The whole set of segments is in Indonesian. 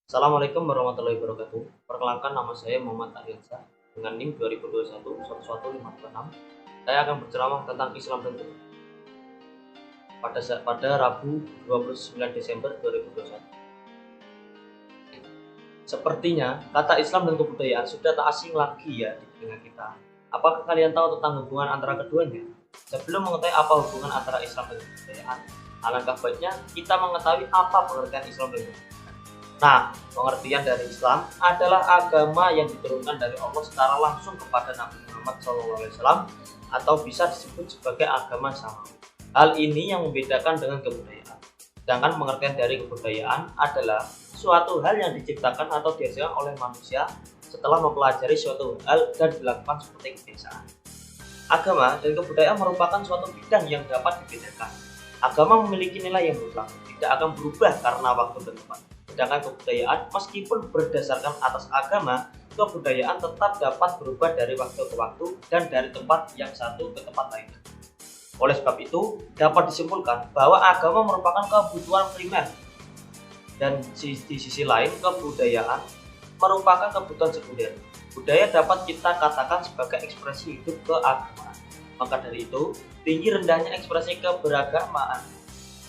Assalamualaikum warahmatullahi wabarakatuh. Perkenalkan, nama saya Muhammad Aryansyah dengan NIM 2021 11526. Saya akan berceramah tentang Islam dan Kebudayaan pada Rabu 29 Desember 2021. Sepertinya kata Islam dan kebudayaan sudah tak asing lagi ya di telinga kita. Apakah kalian tahu tentang hubungan antara keduanya? Sebelum mengetahui apa hubungan antara Islam dan kebudayaan, alangkah baiknya kita mengetahui apa pengertian Islam dan kebudayaan. Nah, pengertian dari Islam adalah agama yang diturunkan dari Allah secara langsung kepada Nabi Muhammad SAW atau bisa disebut sebagai agama samawi. Hal ini yang membedakan dengan kebudayaan. Sedangkan pengertian dari kebudayaan adalah suatu hal yang diciptakan atau dihasilkan oleh manusia setelah mempelajari suatu hal dan dilakukan seperti kebiasaan. Agama dan kebudayaan merupakan suatu bidang yang dapat dibedakan. Agama memiliki nilai yang mutlak, tidak akan berubah karena waktu dan tempat. Sedangkan kebudayaan, meskipun berdasarkan atas agama, kebudayaan tetap dapat berubah dari waktu ke waktu dan dari tempat yang satu ke tempat lain. Oleh sebab itu, dapat disimpulkan bahwa agama merupakan kebutuhan primer dan di sisi lain kebudayaan merupakan kebutuhan sekunder. Budaya dapat kita katakan sebagai ekspresi hidup keagamaan. Maka dari itu, tinggi rendahnya ekspresi keberagamaan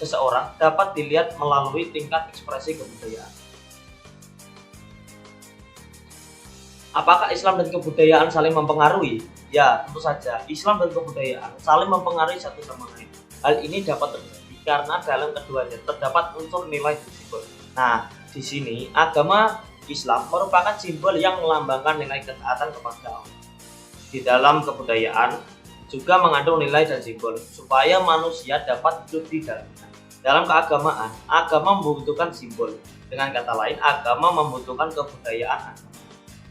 seseorang dapat dilihat melalui tingkat ekspresi kebudayaan. Apakah Islam dan kebudayaan saling mempengaruhi? Ya, tentu saja. Islam dan kebudayaan saling mempengaruhi satu sama lain. Hal ini dapat terjadi karena dalam keduanya terdapat unsur nilai dan simbol. Nah, di sini agama Islam merupakan simbol yang melambangkan nilai ketaatan kepada Allah. Di dalam kebudayaan juga mengandung nilai dan simbol supaya manusia dapat hidup di dalamnya. Dalam keagamaan, agama membutuhkan simbol. Dengan kata lain, agama membutuhkan kebudayaan.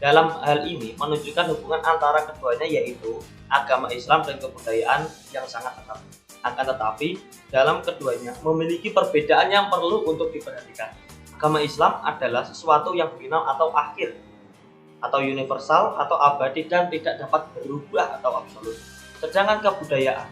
Dalam hal ini menunjukkan hubungan antara keduanya, yaitu agama Islam dan kebudayaan yang sangat erat. Akan tetapi, dalam keduanya memiliki perbedaan yang perlu untuk diperhatikan. Agama Islam adalah sesuatu yang final atau akhir, atau universal atau abadi dan tidak dapat berubah atau absolut. Sedangkan kebudayaan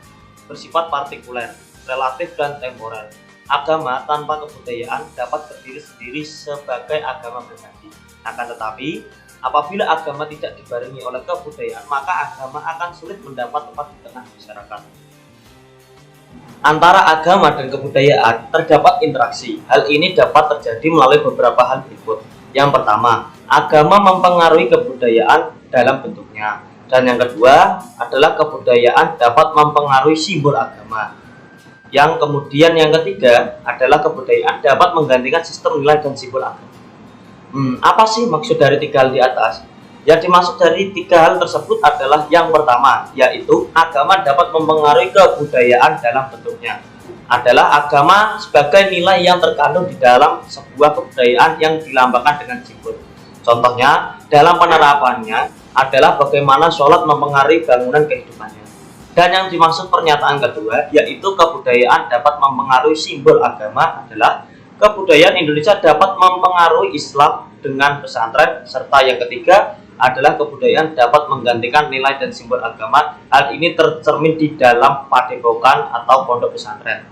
bersifat partikuler, relatif dan temporer. Agama tanpa kebudayaan dapat berdiri sendiri sebagai agama pribadi. Akan tetapi, apabila agama tidak dibarengi oleh kebudayaan, maka agama akan sulit mendapat tempat di tengah masyarakat. Antara agama dan kebudayaan terdapat interaksi. Hal ini dapat terjadi melalui beberapa hal berikut. Yang pertama, agama mempengaruhi kebudayaan dalam bentuknya. Dan yang kedua adalah kebudayaan dapat mempengaruhi simbol agama. Yang kemudian yang ketiga adalah kebudayaan dapat menggantikan sistem nilai dan simbol agama. Apa sih maksud dari tiga hal di atas? Yang dimaksud dari tiga hal tersebut adalah yang pertama, yaitu agama dapat mempengaruhi kebudayaan dalam bentuknya. Adalah agama sebagai nilai yang terkandung di dalam sebuah kebudayaan yang dilambangkan dengan simbol. Contohnya, dalam penerapannya adalah bagaimana sholat mempengaruhi bangunan kehidupannya. Dan yang dimaksud pernyataan kedua, yaitu kebudayaan dapat mempengaruhi simbol agama, adalah kebudayaan Indonesia dapat mempengaruhi Islam dengan pesantren, serta yang ketiga adalah kebudayaan dapat menggantikan nilai dan simbol agama. Hal ini tercermin di dalam padepokan atau pondok pesantren.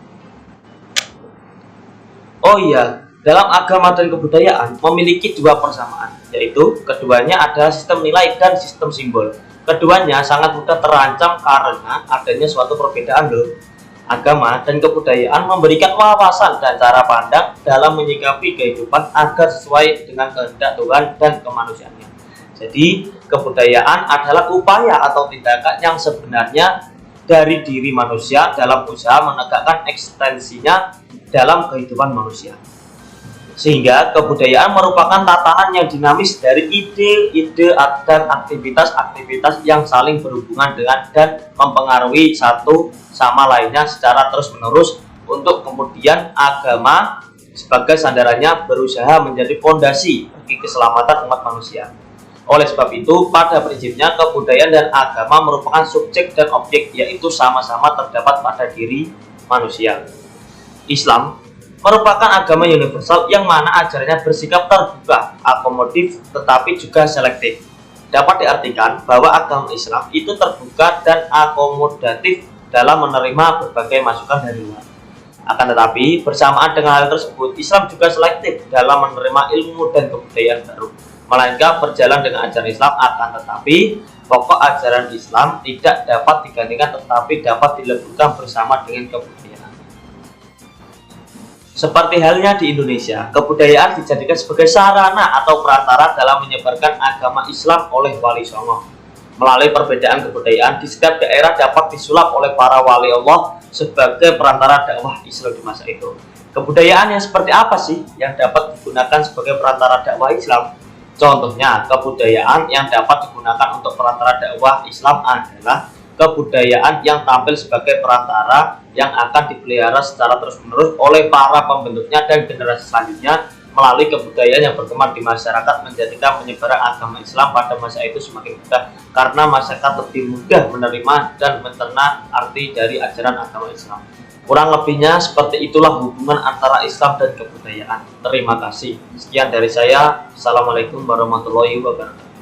Oh iya, dalam agama dan kebudayaan memiliki dua persamaan, yaitu keduanya adalah sistem nilai dan sistem simbol. Keduanya sangat mudah terancam karena adanya suatu perbedaan loh. Agama dan kebudayaan memberikan wawasan dan cara pandang dalam menyikapi kehidupan agar sesuai dengan kehendak Tuhan dan kemanusiaannya. Jadi, kebudayaan adalah upaya atau tindakan yang sebenarnya dari diri manusia dalam usaha menegakkan eksistensinya dalam kehidupan manusia. Sehingga kebudayaan merupakan tatanan yang dinamis dari ide-ide dan aktivitas-aktivitas yang saling berhubungan dengan dan mempengaruhi satu sama lainnya secara terus-menerus untuk kemudian agama sebagai sandarannya berusaha menjadi fondasi bagi keselamatan umat manusia. Oleh sebab itu, pada prinsipnya kebudayaan dan agama merupakan subjek dan objek, yaitu sama-sama terdapat pada diri manusia. Islam merupakan agama universal yang mana ajarannya bersikap terbuka, akomodatif, tetapi juga selektif. Dapat diartikan bahwa agama Islam itu terbuka dan akomodatif dalam menerima berbagai masukan dari luar. Akan tetapi, bersamaan dengan hal tersebut, Islam juga selektif dalam menerima ilmu dan kebudayaan baru, melainkan berjalan dengan ajaran Islam. Akan tetapi, pokok ajaran Islam tidak dapat digantikan tetapi dapat dileburkan bersama dengan kebudayaan. Seperti halnya di Indonesia, kebudayaan dijadikan sebagai sarana atau perantara dalam menyebarkan agama Islam oleh Wali Songo. Melalui perbedaan kebudayaan di setiap daerah dapat disulap oleh para wali Allah sebagai perantara dakwah Islam di masa itu. Kebudayaan yang seperti apa sih yang dapat digunakan sebagai perantara dakwah Islam? Contohnya, kebudayaan yang dapat digunakan untuk perantara dakwah Islam adalah kebudayaan yang tampil sebagai perantara yang akan dipelihara secara terus-menerus oleh para pembentuknya dan generasi selanjutnya melalui kebudayaan yang berkembang di masyarakat, menjadikan penyebaran agama Islam pada masa itu semakin mudah karena masyarakat lebih mudah menerima dan mencerna arti dari ajaran agama Islam. Kurang lebihnya seperti itulah hubungan antara Islam dan kebudayaan. Terima kasih. Sekian dari saya. Assalamualaikum warahmatullahi wabarakatuh.